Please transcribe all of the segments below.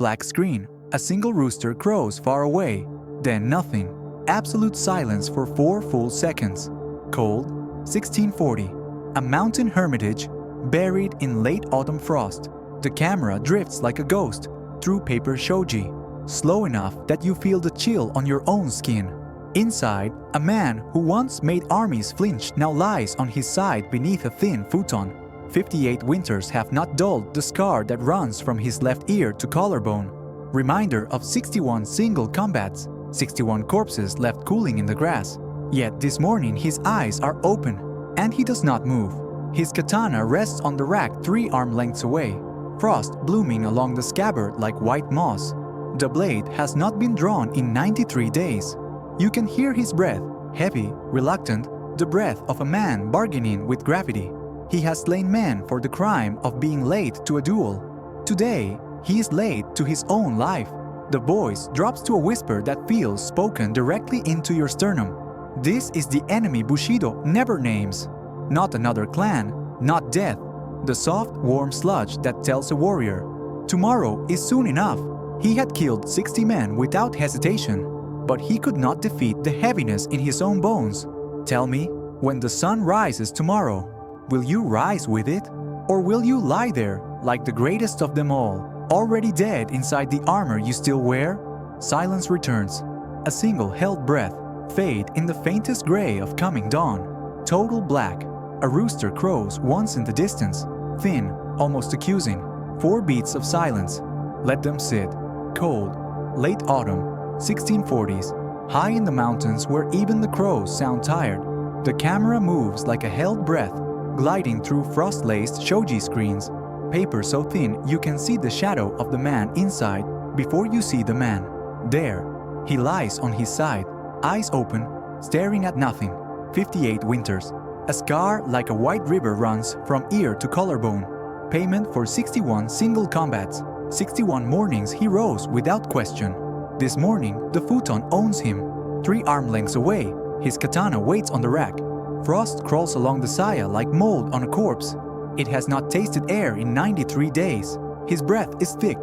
black screen. A single rooster crows far away. Then nothing. Absolute silence for 4 full seconds. Cold, 1640. A mountain hermitage buried in late autumn frost. The camera drifts like a ghost through paper shoji, slow enough that you feel the chill on your own skin. Inside, a man who once made armies flinch now lies on his side beneath a thin futon. 58 winters have not dulled the scar that runs from his left ear to collarbone. Reminder of 61 single combats, 61 corpses left cooling in the grass. Yet this morning his eyes are open, and he does not move. His katana rests on the rack 3 arm lengths away, frost blooming along the scabbard like white moss. The blade has not been drawn in 93 days. You can hear his breath, heavy, reluctant, the breath of a man bargaining with gravity. He has slain men for the crime of being late to a duel. Today, he is late to his own life. The voice drops to a whisper that feels spoken directly into your sternum. This is the enemy Bushido never names. Not another clan, not death. The soft, warm sludge that tells a warrior, tomorrow is soon enough. He had killed 60 men without hesitation, but he could not defeat the heaviness in his own bones. Tell me, when the sun rises tomorrow, will you rise with it? Or will you lie there like the greatest of them all, already dead inside the armor you still wear? Silence returns. A single held breath, fade in the faintest gray of coming dawn. Total black. A rooster crows once in the distance, thin, almost accusing. 4 beats of silence. Let them sit. Cold. Late autumn, 1640s. High in the mountains where even the crows sound tired. The camera moves like a held breath, gliding through frost-laced shoji screens. Paper so thin you can see the shadow of the man inside before you see the man. There, he lies on his side, eyes open, staring at nothing. 58 winters. A scar like a white river runs from ear to collarbone. Payment for 61 single combats. 61 mornings he rose without question. This morning, the futon owns him. 3 arm lengths away, his katana waits on the rack. Frost crawls along the saya like mold on a corpse. It has not tasted air in 93 days. His breath is thick.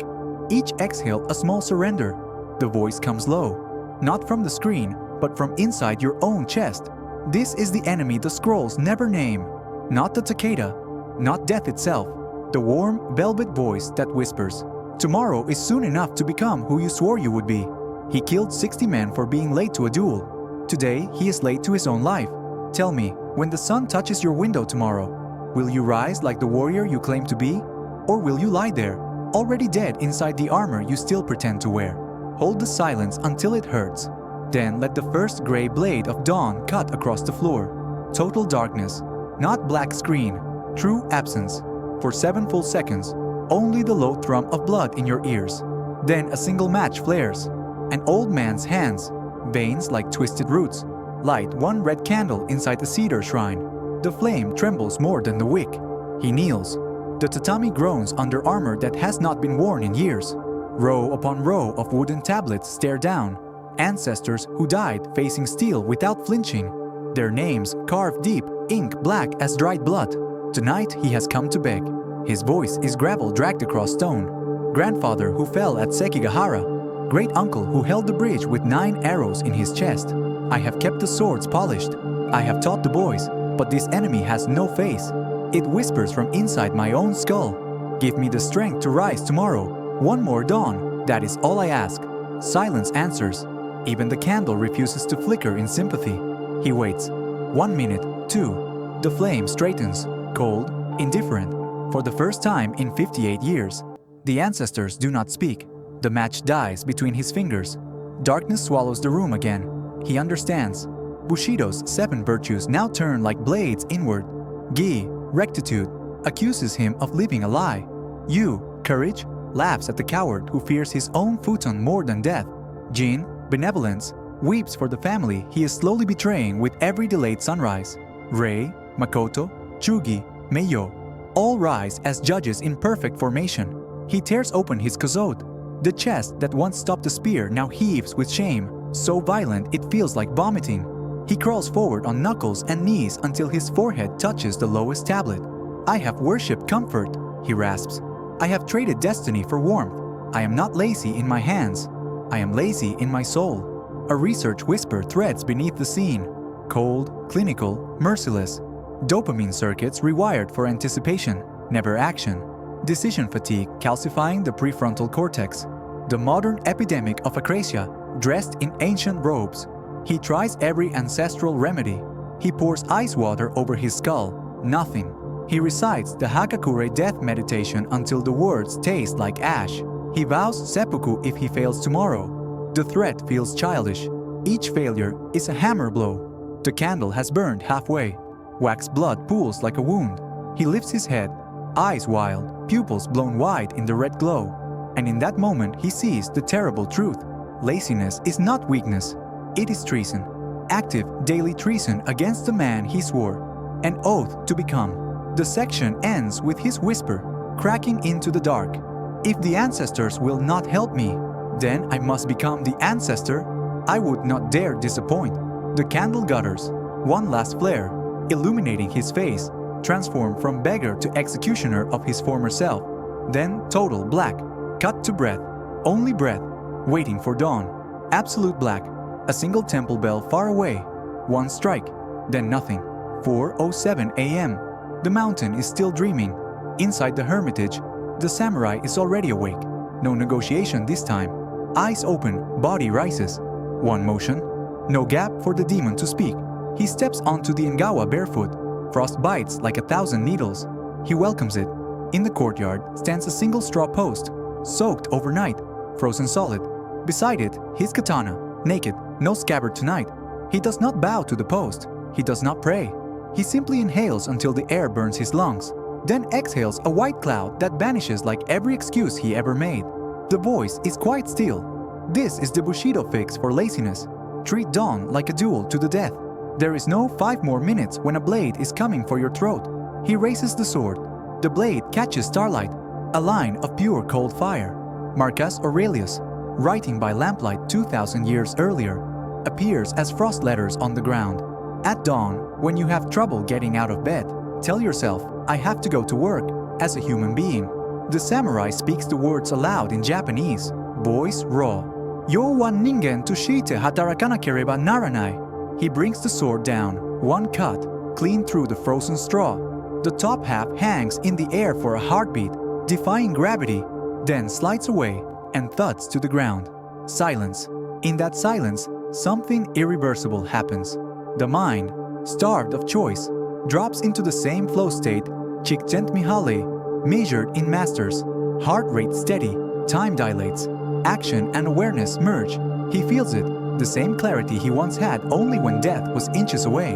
Each exhale a small surrender. The voice comes low, not from the screen, but from inside your own chest. This is the enemy the scrolls never name. Not the takeda, not death itself. The warm, velvet voice that whispers, tomorrow is soon enough to become who you swore you would be. He killed 60 men for being late to a duel. Today, he is late to his own life. Tell me, when the sun touches your window tomorrow, will you rise like the warrior you claim to be? Or will you lie there, already dead inside the armor you still pretend to wear? Hold the silence until it hurts. Then let the first gray blade of dawn cut across the floor. Total darkness, not black screen, true absence. For 7 full seconds, only the low thrum of blood in your ears. Then a single match flares. An old man's hands, veins like twisted roots, light 1 red candle inside the cedar shrine. The flame trembles more than the wick. He kneels. The tatami groans under armor that has not been worn in years. Row upon row of wooden tablets stare down. Ancestors who died facing steel without flinching. Their names carved deep, ink black as dried blood. Tonight he has come to beg. His voice is gravel dragged across stone. Grandfather who fell at Sekigahara. Great uncle who held the bridge with 9 arrows in his chest. I have kept the swords polished. I have taught the boys, but this enemy has no face. It whispers from inside my own skull. Give me the strength to rise tomorrow. 1 more dawn, that is all I ask. Silence answers. Even the candle refuses to flicker in sympathy. He waits. 1 minute, 2. The flame straightens, cold, indifferent. For the first time in 58 years. The ancestors do not speak. The match dies between his fingers. Darkness swallows the room again. He understands. Bushido's 7 virtues now turn like blades inward. Gi, rectitude, accuses him of living a lie. Yu, courage, laughs at the coward who fears his own futon more than death. Jin, benevolence, weeps for the family he is slowly betraying with every delayed sunrise. Rei, Makoto, Chugi, Meiyo, all rise as judges in perfect formation. He tears open his kazode. The chest that once stopped the spear now heaves with shame, so violent it feels like vomiting. He crawls forward on knuckles and knees until his forehead touches the lowest tablet. I have worshipped comfort, he rasps. I have traded destiny for warmth. I am not lazy in my hands. I am lazy in my soul. A research whisper threads beneath the scene. Cold, clinical, merciless. Dopamine circuits rewired for anticipation, never action. Decision fatigue calcifying the prefrontal cortex. The modern epidemic of acrasia, dressed in ancient robes. He tries every ancestral remedy. He pours ice water over his skull. Nothing. He recites the Hakakure death meditation until the words taste like ash. He vows seppuku if he fails tomorrow. The threat feels childish. Each failure is a hammer blow. The candle has burned halfway. Wax blood pools like a wound. He lifts his head, eyes wild, pupils blown wide in the red glow. And in that moment he sees the terrible truth. Laziness is not weakness. It is treason. Active daily treason against the man he swore. An oath to become. The section ends with his whisper, cracking into the dark. If the ancestors will not help me, then I must become the ancestor. I would not dare disappoint. The candle gutters, one last flare, illuminating his face, transformed from beggar to executioner of his former self. Then total black, cut to breath, only breath, waiting for dawn. Absolute black, a single temple bell far away, one strike, then nothing. 4:07 a.m. The mountain is still dreaming. Inside the hermitage, the samurai is already awake. No negotiation this time. Eyes open, body rises. One motion. No gap for the demon to speak. He steps onto the Ngawa barefoot. Frost bites like 1,000 needles. He welcomes it. In the courtyard stands a single straw post, soaked overnight, frozen solid. Beside it, his katana, naked, no scabbard tonight. He does not bow to the post. He does not pray. He simply inhales until the air burns his lungs, then exhales a white cloud that vanishes like every excuse he ever made. The voice is quite still. This is the Bushido fix for laziness. Treat dawn like a duel to the death. There is no 5 more minutes when a blade is coming for your throat. He raises the sword. The blade catches starlight, a line of pure cold fire. Marcus Aurelius, writing by lamplight 2,000 years earlier, appears as frost letters on the ground. At dawn, when you have trouble getting out of bed, tell yourself, I have to go to work, as a human being. The samurai speaks the words aloud in Japanese, voice raw. Yo wa ningen to shite hatarakanakereba naranai. He brings the sword down, one cut, clean through the frozen straw. The top half hangs in the air for a heartbeat, defying gravity, then slides away and thuds to the ground. Silence. In that silence, something irreversible happens. The mind, starved of choice, drops into the same flow state, Csikszentmihalyi, measured in masters. Heart rate steady, time dilates, action and awareness merge. He feels it, the same clarity he once had only when death was inches away.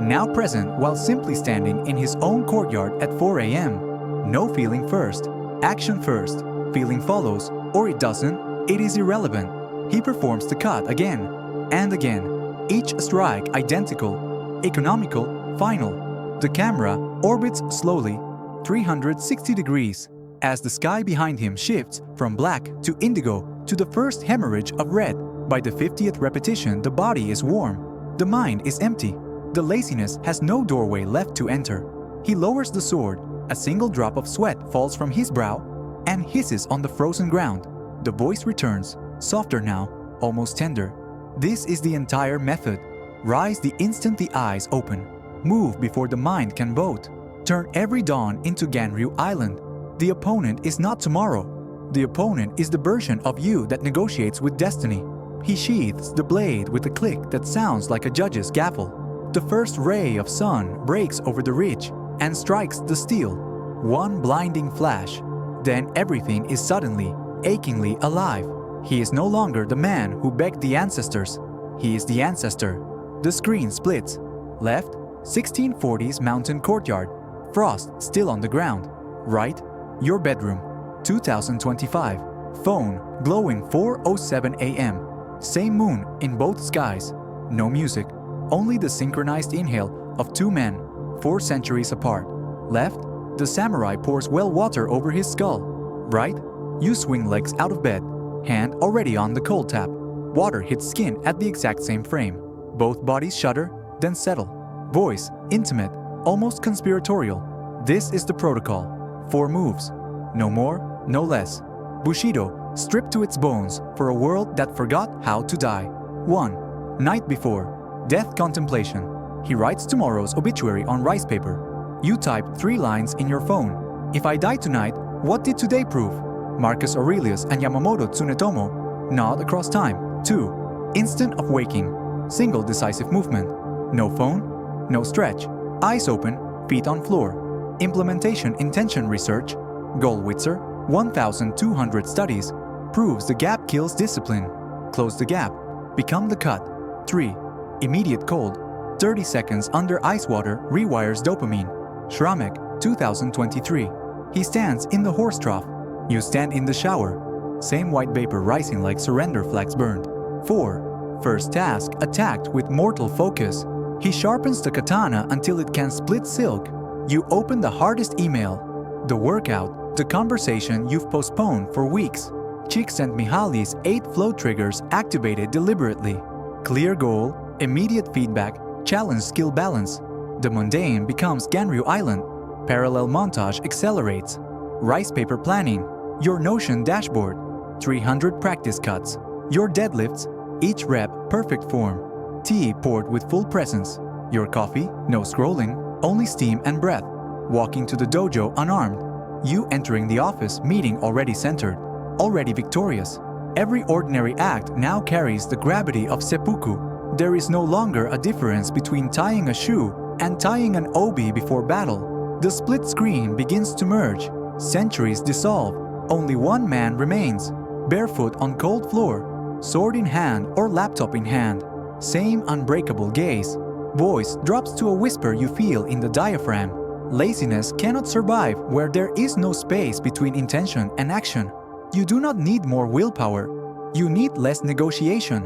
Now present while simply standing in his own courtyard at 4 a.m. No feeling first, action first, feeling follows, or it doesn't, it is irrelevant. He performs the cut again and again. Each strike identical, economical, final. The camera orbits slowly, 360 degrees, as the sky behind him shifts from black to indigo to the first hemorrhage of red. By the 50th repetition, the body is warm. The mind is empty. The laziness has no doorway left to enter. He lowers the sword. A single drop of sweat falls from his brow and hisses on the frozen ground. The voice returns, softer now, almost tender. This is the entire method. Rise the instant the eyes open. Move before the mind can vote. Turn every dawn into Ganryu Island. The opponent is not tomorrow. The opponent is the version of you that negotiates with destiny. He sheathes the blade with a click that sounds like a judge's gavel. The first ray of sun breaks over the ridge and strikes the steel. One blinding flash. Then everything is suddenly, achingly alive. He is no longer the man who begged the ancestors. He is the ancestor. The screen splits. Left, 1640s mountain courtyard. Frost still on the ground. Right, your bedroom. 2025. Phone glowing 4:07 a.m. Same moon in both skies. No music. Only the synchronized inhale of 2 men, 4 centuries apart. Left, the samurai pours well water over his skull. Right, you swing legs out of bed. Hand already on the cold tap. Water hits skin at the exact same frame. Both bodies shudder, then settle. Voice, intimate, almost conspiratorial. This is the protocol. 4 moves. No more, no less. Bushido stripped to its bones for a world that forgot how to die. 1. Night before. Death contemplation. He writes tomorrow's obituary on rice paper. You type 3 lines in your phone. If I die tonight, what did today prove? Marcus Aurelius and Yamamoto Tsunetomo nod across time. 2. Instant of waking. Single decisive movement. No phone, no stretch. Eyes open, feet on floor. Implementation intention research. Goldwitzer, 1,200 studies, proves the gap kills discipline. Close the gap. Become the cut. 3. Immediate cold. 30 seconds under ice water rewires dopamine. Schramek, 2023. He stands in the horse trough. You stand in the shower. Same white vapor rising like surrender flags burned. 4. First task attacked with mortal focus. He sharpens the katana until it can split silk. You open the hardest email. The workout, the conversation you've postponed for weeks. Csikszentmihalyi's 8 flow triggers activated deliberately. Clear goal, immediate feedback, challenge skill balance. The mundane becomes Ganryu Island. Parallel montage accelerates. Rice paper planning, your Notion dashboard. 300 practice cuts. Your deadlifts, each rep perfect form. Tea poured with full presence. Your coffee, no scrolling, only steam and breath. Walking to the dojo unarmed. You entering the office meeting already centered, already victorious. Every ordinary act now carries the gravity of seppuku. There is no longer a difference between tying a shoe and tying an obi before battle. The split screen begins to merge. Centuries dissolve. Only one man remains, barefoot on cold floor, sword in hand or laptop in hand. Same unbreakable gaze. Voice drops to a whisper you feel in the diaphragm. Laziness cannot survive where there is no space between intention and action. You do not need more willpower. You need less negotiation.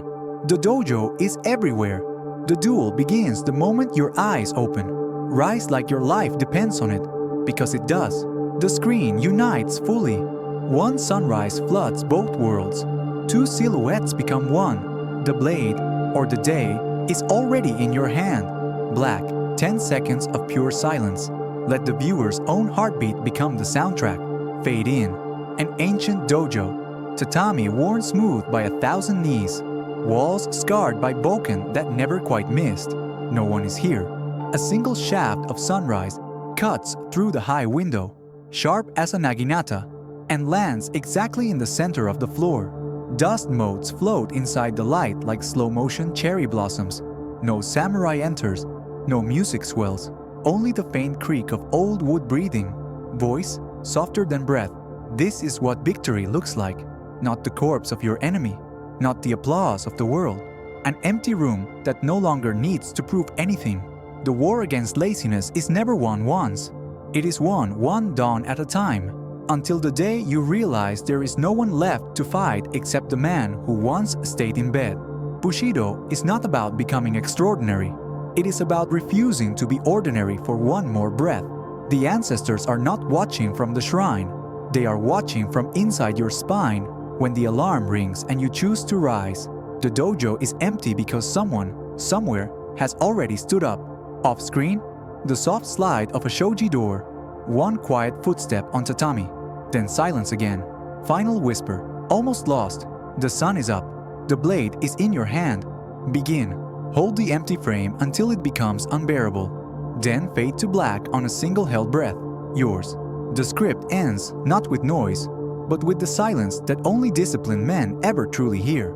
The dojo is everywhere. The duel begins the moment your eyes open. Rise like your life depends on it, because it does. The screen unites fully. One sunrise floods both worlds. 2 silhouettes become one. The blade, or the day, is already in your hand. Black, 10 seconds of pure silence. Let the viewer's own heartbeat become the soundtrack. Fade in. An ancient dojo. Tatami worn smooth by 1,000 knees. Walls scarred by boken that never quite missed. No one is here. A single shaft of sunrise cuts through the high window, sharp as a naginata, and lands exactly in the center of the floor. Dust motes float inside the light like slow-motion cherry blossoms. No samurai enters, no music swells, only the faint creak of old wood breathing. Voice, softer than breath. This is what victory looks like. Not the corpse of your enemy, not the applause of the world. An empty room that no longer needs to prove anything. The war against laziness is never won once. It is won one dawn at a time, until the day you realize there is no one left to fight except the man who once stayed in bed. Bushido is not about becoming extraordinary. It is about refusing to be ordinary for one more breath. The ancestors are not watching from the shrine. They are watching from inside your spine when the alarm rings and you choose to rise. The dojo is empty because someone, somewhere, has already stood up. Off screen, the soft slide of a shoji door. One quiet footstep on tatami. Then silence again. Final whisper, almost lost. The sun is up. The blade is in your hand. Begin. Hold the empty frame until it becomes unbearable. Then fade to black on a single held breath. Yours. The script ends not with noise, but with the silence that only disciplined men ever truly hear.